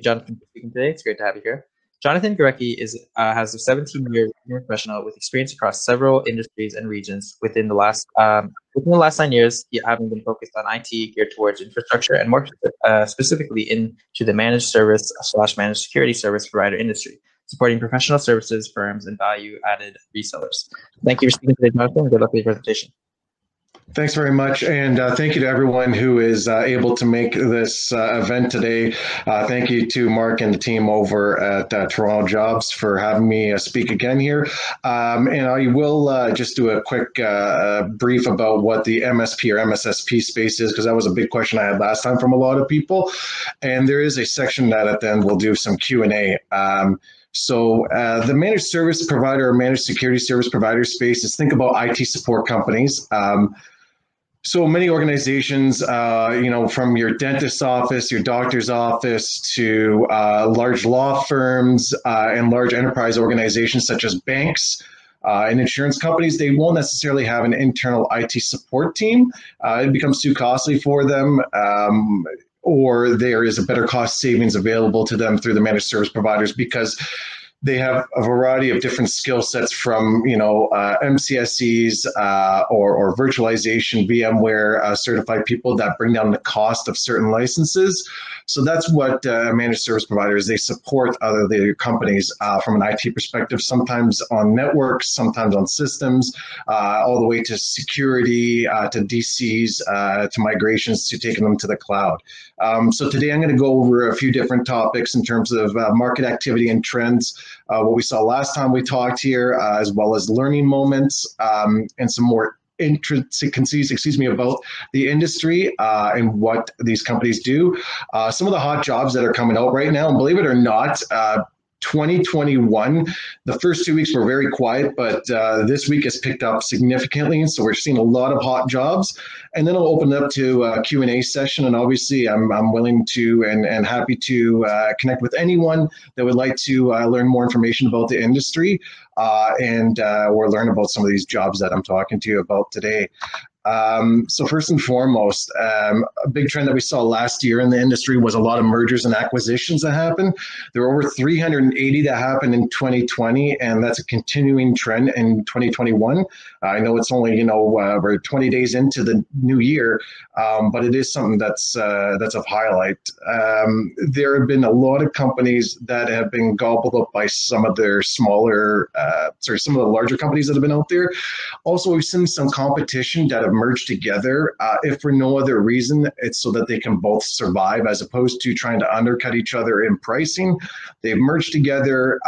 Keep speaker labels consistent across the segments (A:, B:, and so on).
A: Jonathan, for speaking today. It's great to have you here. Jonathan Gorecki has a 17-year professional with experience across several industries and regions. Within the last 9 years, he having been focused on IT geared towards infrastructure and more specifically into the managed service / managed security service provider industry, supporting professional services firms and value-added resellers. Thank you for speaking today, Jonathan. Good luck with your presentation.
B: Thanks very much, and thank you to everyone who is able to make this event today. Thank you to Mark and the team over at Toronto Jobs for having me speak again here. And I will just do a quick brief about what the MSP or MSSP space is, because that was a big question I had last time from a lot of people. And there is a section that at the end we'll do some Q&A. So the managed service provider or managed security service provider space is, think about IT support companies. So many organizations, from your dentist's office, your doctor's office, to large law firms and large enterprise organizations such as banks and insurance companies, they won't necessarily have an internal IT support team. It becomes too costly for them, or there is a better cost savings available to them through the managed service providers, because they have a variety of different skill sets from, MCSEs or virtualization, VMware certified people that bring down the cost of certain licenses. So that's what managed service providers, they support other companies from an IT perspective, sometimes on networks, sometimes on systems, all the way to security, to DCs, to migrations, to taking them to the cloud. So today I'm going to go over a few different topics in terms of market activity and trends, what we saw last time we talked here, as well as learning moments, and some more intricacies, about the industry and what these companies do. Some of the hot jobs that are coming out right now, and believe it or not, 2021, the first 2 weeks were very quiet, but this week has picked up significantly. And so we're seeing a lot of hot jobs. And then I'll open it up to a Q&A session. And obviously, I'm willing to and happy to connect with anyone that would like to learn more information about the industry or learn about some of these jobs that I'm talking to you about today. So first and foremost, a big trend that we saw last year in the industry was a lot of mergers and acquisitions that happened. There were over 380 that happened in 2020, and that's a continuing trend in 2021. I know it's only, we're 20 days into the new year, but it is something that's of highlight. There have been a lot of companies that have been gobbled up by some of their some of the larger companies that have been out there. Also, we've seen some competition that have merged together. If for no other reason, it's so that they can both survive, as opposed to trying to undercut each other in pricing. They've merged together,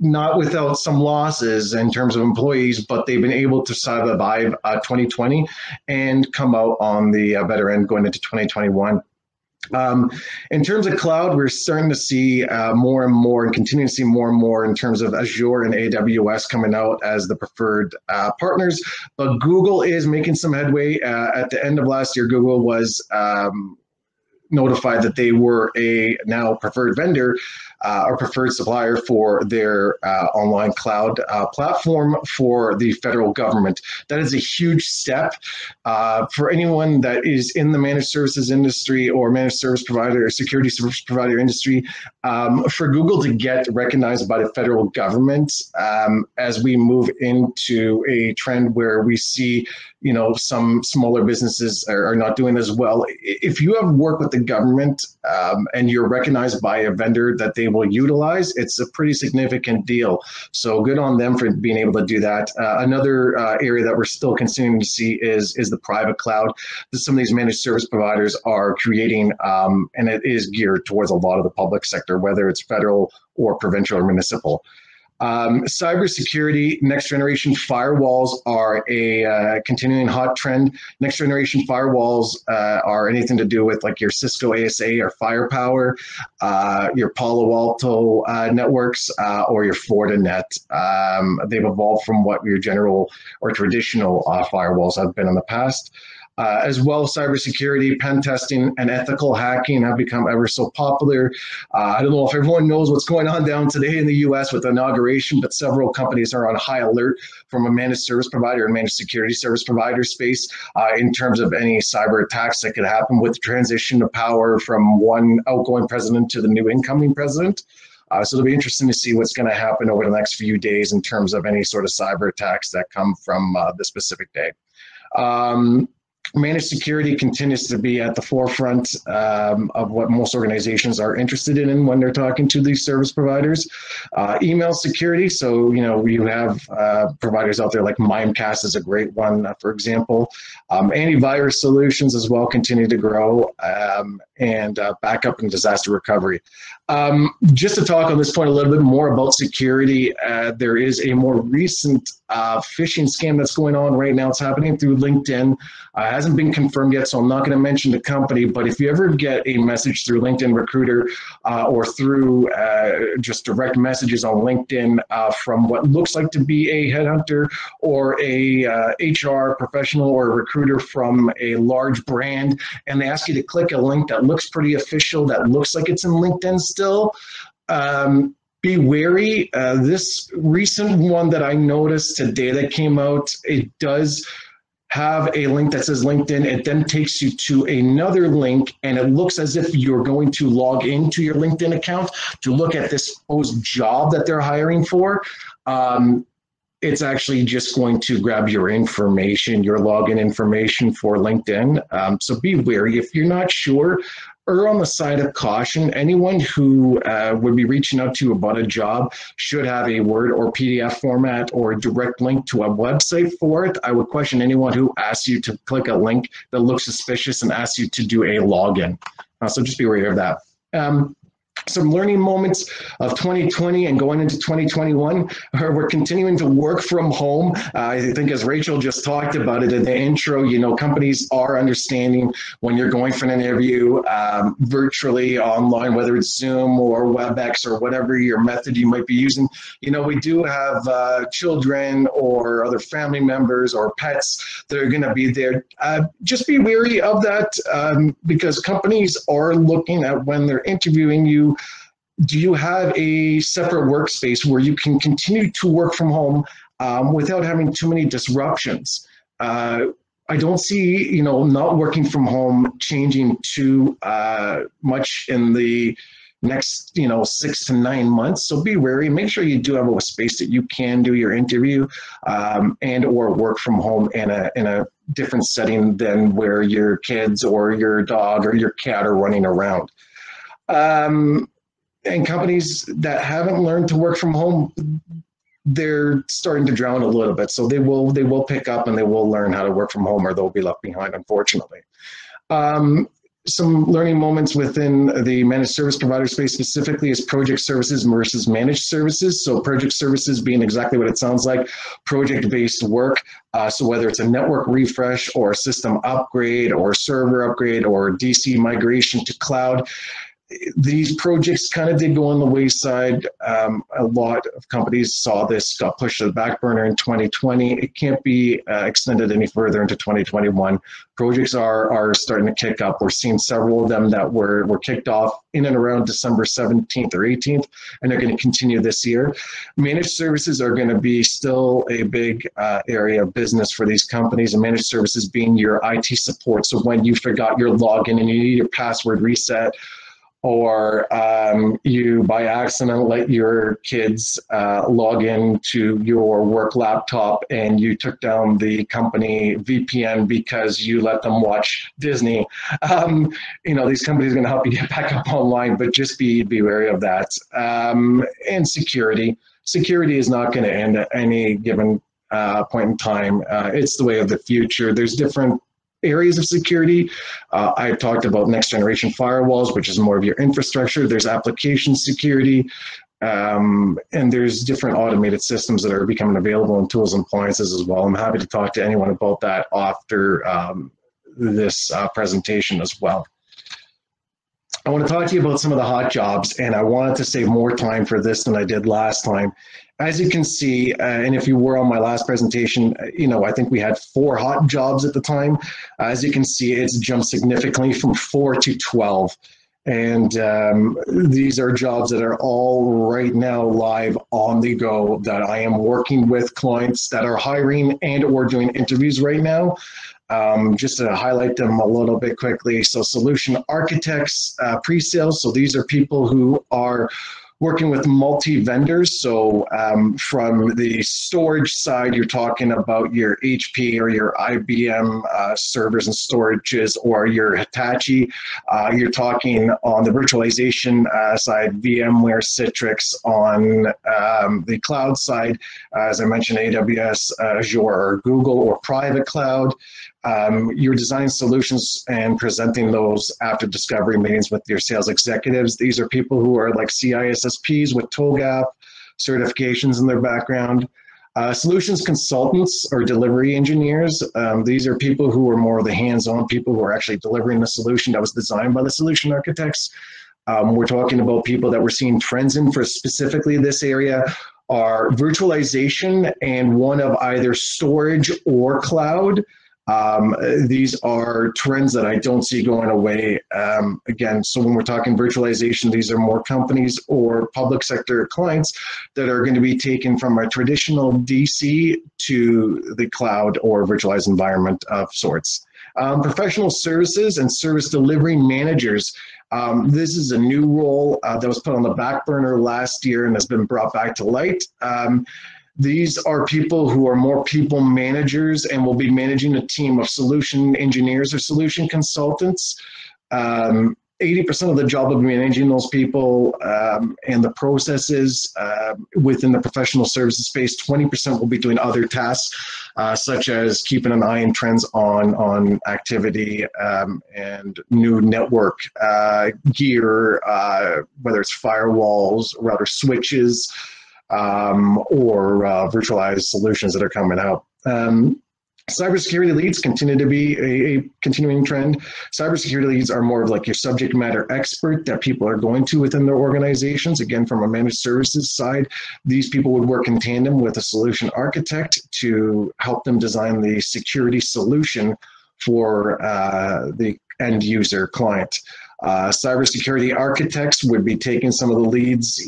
B: not without some losses in terms of employees, but they've been able to survive 2020 and come out on the better end going into 2021. In terms of cloud, we're starting to see more and more and continue to see more and more in terms of Azure and AWS coming out as the preferred partners. But Google is making some headway. At the end of last year, Google was notified that they were a now preferred vendor or preferred supplier for their online cloud platform for the federal government. That is a huge step for anyone that is in the managed services industry or managed service provider or security service provider industry. For Google to get recognized by the federal government as we move into a trend where we see some smaller businesses are not doing as well. If you have worked with the government and you're recognized by a vendor that they will utilize, it's a pretty significant deal. So good on them for being able to do that. Another area that we're still continuing to see is the private cloud that some of these managed service providers are creating, and it is geared towards a lot of the public sector, whether it's federal or provincial or municipal. Cybersecurity, next generation firewalls are a continuing hot trend. Next generation firewalls are anything to do with like your Cisco ASA or Firepower, your Palo Alto networks, or your Fortinet. They've evolved from what your general or traditional firewalls have been in the past. As well, cybersecurity, pen testing, and ethical hacking have become ever so popular. I don't know if everyone knows what's going on down today in the US with the inauguration, but several companies are on high alert from a managed service provider and managed security service provider space in terms of any cyber attacks that could happen with the transition of power from one outgoing president to the new incoming president. So it'll be interesting to see what's going to happen over the next few days in terms of any sort of cyber attacks that come from the specific day. Managed security continues to be at the forefront of what most organizations are interested in when they're talking to these service providers. Email security, so you have providers out there like Mimecast is a great one, for example. Antivirus solutions as well continue to grow, and backup and disaster recovery. Just to talk on this point a little bit more about security, there is a more recent phishing scam that's going on right now. It's happening through LinkedIn. Hasn't been confirmed yet, so I'm not going to mention the company, but if you ever get a message through LinkedIn Recruiter or through just direct messages on LinkedIn from what looks like to be a headhunter or a HR professional or a recruiter from a large brand, and they ask you to click a link that looks pretty official, that looks like it's in LinkedIn still, be wary. This recent one that I noticed today that came out, it does have a link that says LinkedIn. It then takes you to another link, and it looks as if you're going to log into your LinkedIn account to look at this supposed job that they're hiring for. It's actually just going to grab your information, your login information for LinkedIn. So be wary. If you're not sure, err on the side of caution. Anyone who would be reaching out to you about a job should have a Word or PDF format or a direct link to a website for it. I would question anyone who asks you to click a link that looks suspicious and asks you to do a login. So just be aware of that. Some learning moments of 2020 and going into 2021, we're continuing to work from home. I think as Rachel just talked about it in the intro, companies are understanding when you're going for an interview virtually online, whether it's Zoom or WebEx or whatever your method you might be using. We do have children or other family members or pets that are going to be there. Just be wary of that because companies are looking at when they're interviewing you. Do you have a separate workspace where you can continue to work from home without having too many disruptions? I don't see, not working from home changing too much in the next, 6 to 9 months. So be wary. Make sure you do have a space that you can do your interview and or work from home in a different setting than where your kids or your dog or your cat are running around. And companies that haven't learned to work from home, they're starting to drown a little bit. So they will pick up and they will learn how to work from home, or they'll be left behind, unfortunately. Some learning moments within the managed service provider space specifically is project services versus managed services. So project services being exactly what it sounds like, project-based work. So whether it's a network refresh or a system upgrade or server upgrade or DC migration to cloud, these projects kind of did go on the wayside. A lot of companies saw this, got pushed to the back burner in 2020. It can't be extended any further into 2021. Projects are starting to kick up. We're seeing several of them that were kicked off in and around December 17th or 18th, and they're going to continue this year. Managed services are going to be still a big area of business for these companies, and managed services being your IT support. So when you forgot your login and you need your password reset, or you by accident let your kids log in to your work laptop and you took down the company VPN because you let them watch Disney. These companies are going to help you get back up online, but just be wary of that. And security is not going to end at any given point in time. It's the way of the future. There's different areas of security. I talked about next generation firewalls, which is more of your infrastructure. There's application security, and there's different automated systems that are becoming available in tools and appliances as well. I'm happy to talk to anyone about that after this presentation as well. I want to talk to you about some of the hot jobs, and I wanted to save more time for this than I did last time. As you can see, and if you were on my last presentation, I think we had 4 hot jobs at the time. As you can see, it's jumped significantly from 4 to 12. And these are jobs that are all right now live on the go that I am working with clients that are hiring and or doing interviews right now. Just to highlight them a little bit quickly. So solution architects, pre-sales. So these are people who are working with multi-vendors. So from the storage side, you're talking about your HP or your IBM servers and storages, or your Hitachi. You're talking on the virtualization side, VMware, Citrix. On the cloud side, as I mentioned, AWS, Azure, or Google, or private cloud. You're designing solutions and presenting those after discovery meetings with your sales executives. These are people who are like CISSPs with TOGAF certifications in their background. Solutions consultants or delivery engineers. These are people who are more of the hands-on people who are actually delivering the solution that was designed by the solution architects. We're talking about people that we're seeing trends in for specifically this area are virtualization and one of either storage or cloud. These are trends that I don't see going away. Again, so when we're talking virtualization, these are more companies or public sector clients that are going to be taken from a traditional DC to the cloud or virtualized environment of sorts. Professional services and service delivery managers. This is a new role that was put on the back burner last year and has been brought back to light. These are people who are more people managers and will be managing a team of solution engineers or solution consultants. 80% of the job will be managing those people and the processes within the professional services space. 20% will be doing other tasks, such as keeping an eye on trends on activity and new network gear, whether it's firewalls, router switches, or virtualized solutions that are coming out. Cybersecurity leads continue to be a continuing trend. Cybersecurity leads are more of like your subject matter expert that people are going to within their organizations. Again, from a managed services side, these people would work in tandem with a solution architect to help them design the security solution for the end user client. Cybersecurity architects would be taking some of the leads,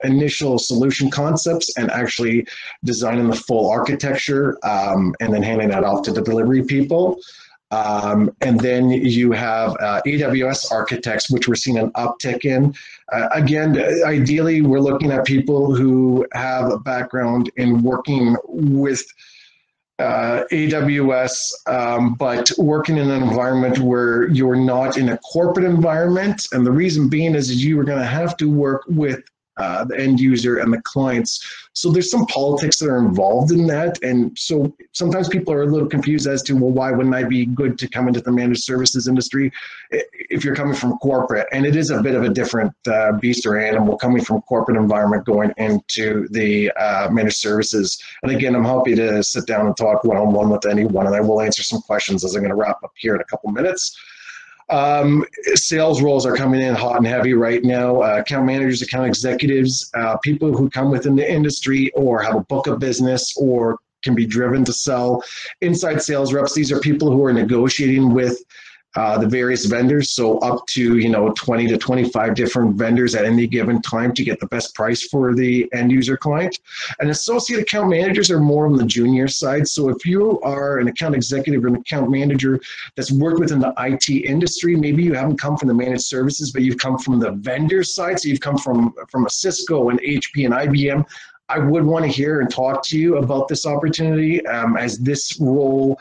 B: initial solution concepts and actually designing the full architecture and then handing that off to the delivery people. And then you have AWS architects, which we're seeing an uptick in. Again, ideally, we're looking at people who have a background in working with AWS, but working in an environment where you're not in a corporate environment. And the reason being is you are going to have to work with the end user and the clients. So there's some politics that are involved in that. And so sometimes people are a little confused as to, well, why wouldn't I be good to come into the managed services industry if you're coming from corporate? And it is a bit of a different beast or animal coming from corporate environment going into the managed services. And again, I'm happy to sit down and talk one-on-one with anyone, and I will answer some questions as I'm going to wrap up here in a couple minutes. Sales roles are coming in hot and heavy right now. Account managers, account executives, people who come within the industry or have a book of business or can be driven to sell. Inside sales reps, these are people who are negotiating with the various vendors, so up to 20 to 25 different vendors at any given time to get the best price for the end user client. And associate account managers are more on the junior side. So if you are an account executive or an account manager that's worked within the IT industry, maybe you haven't come from the managed services, but you've come from the vendor side. So you've come from a Cisco and HP and IBM. I would want to hear and talk to you about this opportunity as this role,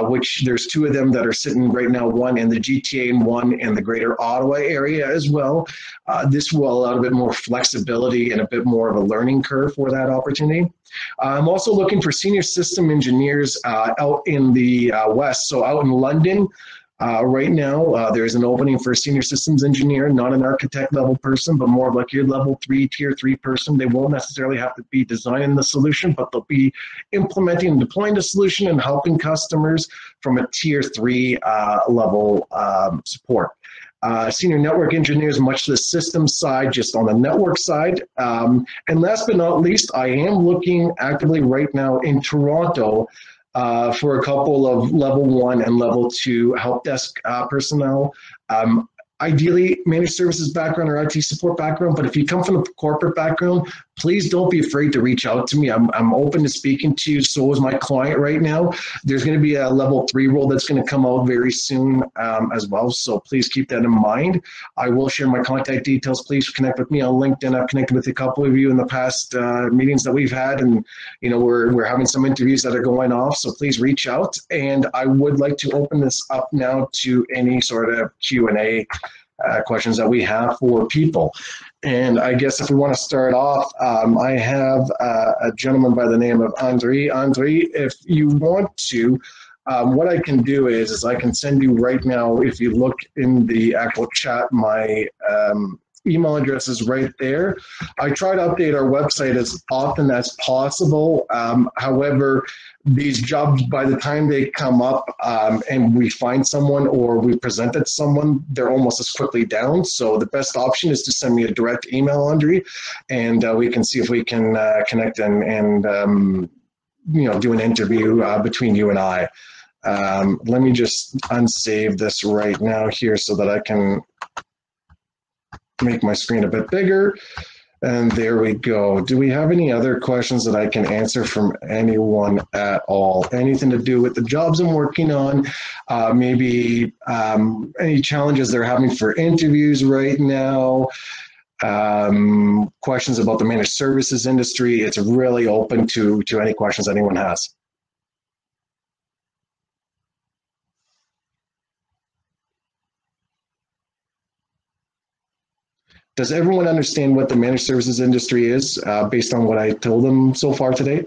B: which there's 2 of them that are sitting right now, one in the GTA and one in the greater Ottawa area as well. This will allow a bit more flexibility and a bit more of a learning curve for that opportunity. I'm also looking for senior system engineers out in the West, so out in London. Right now, there's an opening for a senior systems engineer, not an architect level person, but more of like your level 3, tier 3 person. They won't necessarily have to be designing the solution, but they'll be implementing and deploying the solution and helping customers from a tier 3 level support. senior network engineers, much to the system side, just on the network side. And last but not least, I am looking actively right now in Toronto for a couple of level 1 and level 2 help desk personnel. Ideally, managed services background or IT support background, but if you come from a corporate background, please don't be afraid to reach out to me. I'm open to speaking to you. So is my client right now. There's going to be a level 3 role that's going to come out very soon as well. So please keep that in mind. I will share my contact details. Please connect with me on LinkedIn. I've connected with a couple of you in the past meetings that we've had, and we're having some interviews that are going off. So please reach out. And I would like to open this up now to any sort of Q&A questions that we have for people. And I guess if we want to start off, I have a gentleman by the name of Andre. Andre, if you want to, what I can do is I can send you right now, if you look in the actual chat, my email address is right there. I try to update our website as often as possible. However, these jobs, by the time they come up and we find someone or we present it to someone, they're almost as quickly down. So the best option is to send me a direct email, Andre, and we can see if we can connect and do an interview between you and I. Let me just unsave this right now here so that I can make my screen a bit bigger. And there we go. Do we have any other questions that I can answer from anyone at all? Anything to do with the jobs I'm working on? Maybe any challenges they're having for interviews right now? Questions about the managed services industry? It's really open to any questions anyone has. Does everyone understand what the managed services industry is based on what I told them so far today?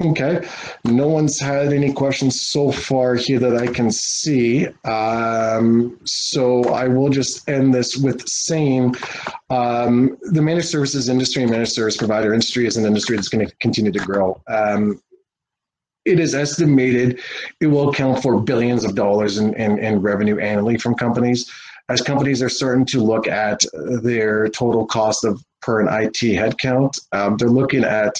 B: Okay, no one's had any questions so far here that I can see. So I will just end this with saying the managed services industry and managed service provider industry is an industry that's going to continue to grow. It is estimated it will account for billions of dollars in revenue annually from companies. As companies are starting to look at their total cost of per an IT headcount, they're looking at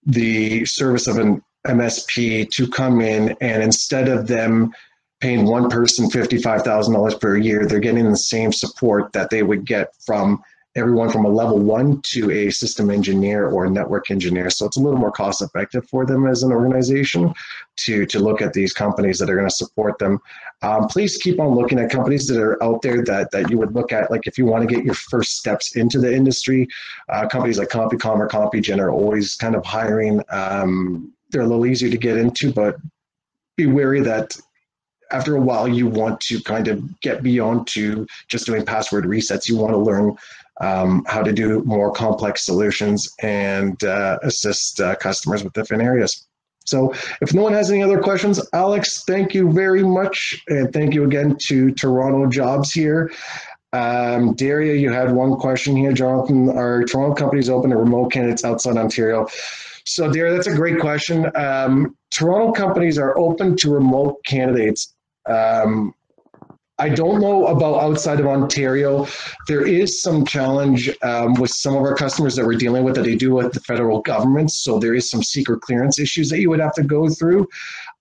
B: the service of an MSP to come in, and instead of them paying one person $55,000 per year, they're getting the same support that they would get from everyone from a level 1 to a system engineer or a network engineer. So it's a little more cost effective for them as an organization to look at these companies that are going to support them. Please keep on looking at companies that are out there that you would look at, like if you want to get your first steps into the industry. Companies like CompuCom or CompuGen are always kind of hiring. They're a little easier to get into, but be wary that after a while you want to kind of get beyond to just doing password resets. You want to learn how to do more complex solutions and assist customers with different areas. So if no one has any other questions, Alex, thank you very much. And thank you again to Toronto Jobs here. Daria, you had one question here. Jonathan, are Toronto companies open to remote candidates outside Ontario? So Daria, that's a great question. Toronto companies are open to remote candidates. I don't know about outside of Ontario. There is some challenge with some of our customers that we're dealing with that they do with the federal government. So there is some secret clearance issues that you would have to go through.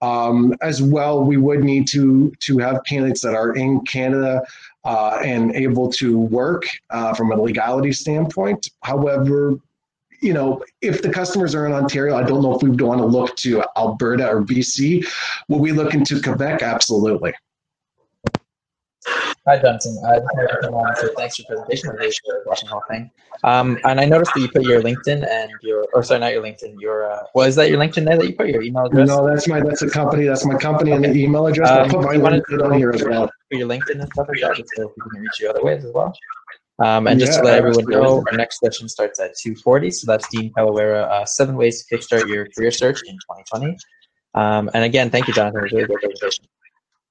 B: As well, we would need to have candidates that are in Canada and able to work from a legality standpoint. However, if the customers are in Ontario, I don't know if we'd want to look to Alberta or BC. Will we look into Quebec? Absolutely.
A: Hi, Jonathan. I just wanted to come on and say thanks for your presentation. I really enjoyed watching the whole thing. And I noticed that you put your LinkedIn and not your LinkedIn, is that your LinkedIn there that you put your email address?
B: No, that's a company. That's my company and the email address. I put my LinkedIn on here as well.
A: For your LinkedIn and stuff like that, just so we can reach you other ways as well. And just to let everyone know, our next session starts at 2:40. So that's Dean Calavera, 7 ways to kickstart your career search in 2020. And again, thank you, Jonathan. It was a really great presentation.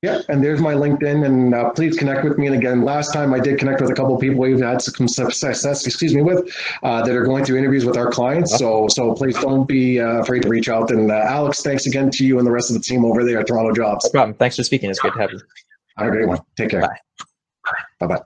B: Yeah, and there's my LinkedIn, and please connect with me. And again, last time I did connect with a couple of people we've had some success, with that are going through interviews with our clients. So please don't be afraid to reach out. And Alex, thanks again to you and the rest of the team over there at Toronto Jobs.
A: No problem. Thanks for speaking. It's great to have you.
B: Have a great one. Take care.
A: Bye.
B: Bye-bye.